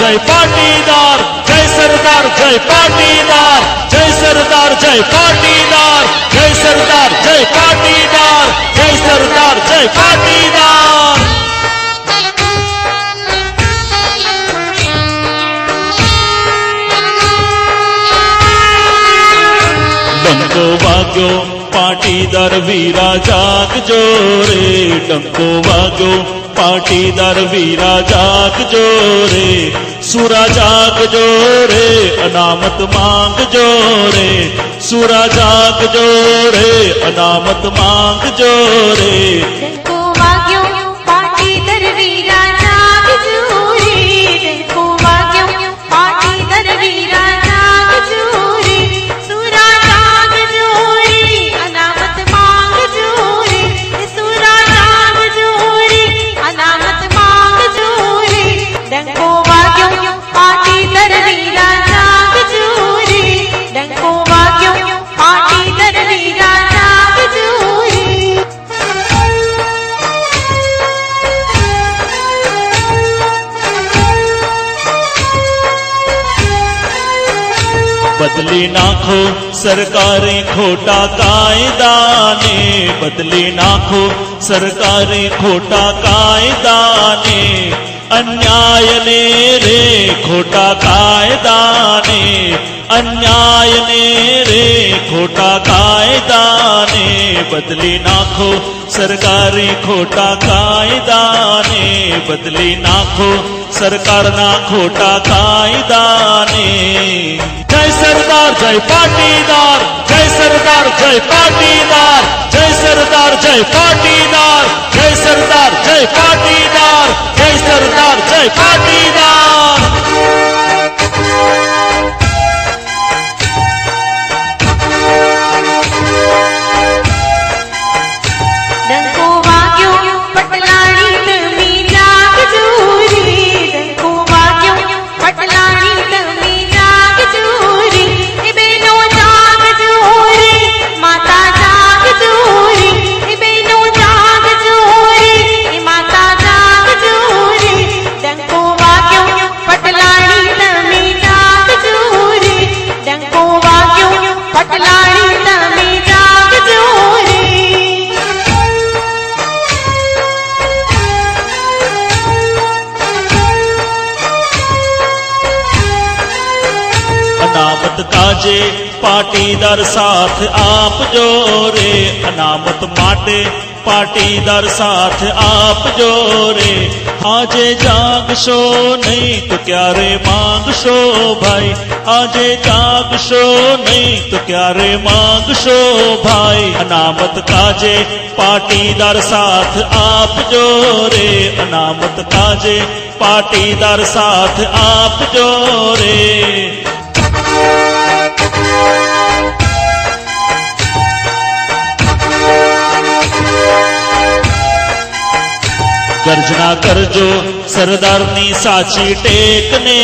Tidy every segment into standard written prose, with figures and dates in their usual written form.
जय पाटीदार, जय सरदार जय पाटीदार, जय सरदार जय पाटीदार, जय सरदार जय पाटीदार, जय सरदार जय पाटीदार। डंको वाग्यो पाटीदार वीरा जागजो रे, डंको वाग्यो पाटीदार वीरा जागजो रे, सुरा जागजो रे, अनामत मांगजो रे, सुरा जागजो रे, अनामत मांगजो रे। डंको वाग्यो पाटीदार वीरा जागजो रे, डंको वाग्यो पाटीदार वीरा जागजो रे, सुरा जागजो रे, अनामत मांगजो रे, सुरा जागजो रे, अनामत मांगजो रे। डंको वाग्यो पाटीदार वीरा जागजो रे, डंको वाग्यो पाटीदार वीरा जागजो रे। बदली नाखो सरकारे खोटा कायदा ने, बदली नाखो सरकारे खोटा कायदा ने, अन्याय ने रे खोटा कायदा ने, अन्याय ने रे खोटा कायदा ने। बदली नाखो सरकारे खोटा कायदा ने, बदली नाखो सरकार ना खोटा कायदा ने। जय सरदार जय पाटीदार, जय सरदार जय पाटीदार, जय सरदार जय पाटीदार, जय सरदार जय पाटीदार, जय सरदार जय पाटीदार। डंको वाग्यो पटलाणी तमी जागजो रे, डंको वाग्यो पटलाणी तमी जागजो रे, ए बेनो जागजो रे, माता जागजो रे, ए बेनो जागजो रे, ए माता जागजो रे। डंको वाग्यो पटलाणी तमी जागजो रे, डंको वाग्यो पटलाणी तमी जागजो रे। अनामत काजे पाटीदार साथ आप जो रे, अनामत माटे पाटीदार साथ आप जो रे। आजे जागशो नहीं तो क्या रे मांगशो भाई, आजे जागशो नहीं तो क्या रे मांगशो भाई। अनामत काजे पाटीदार साथ आप जो रे, अनामत काजे पाटीदार साथ आप जो रे। गर्जना करजो सरदारनी साची टेकने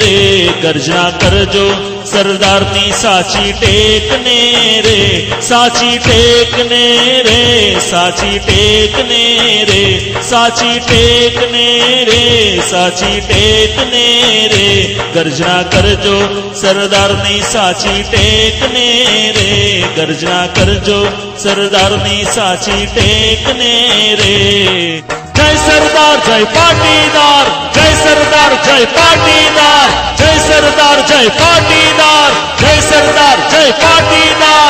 रे, गर्जना करजो सरदारनी साची टेकने रे, साची टेकने रे, साची टेकने रे, साची टेकने रे, साची टेकने रे। गर्जना करजो सरदारनी साची टेकने रे, गर्जना करजो सरदारनी साची टेकने रे। जय सरदार जय पाटीदार, जय सरदार जय पाटीदार, जय सरदार जय पाटीदार, जय सरदार जय पाटीदार,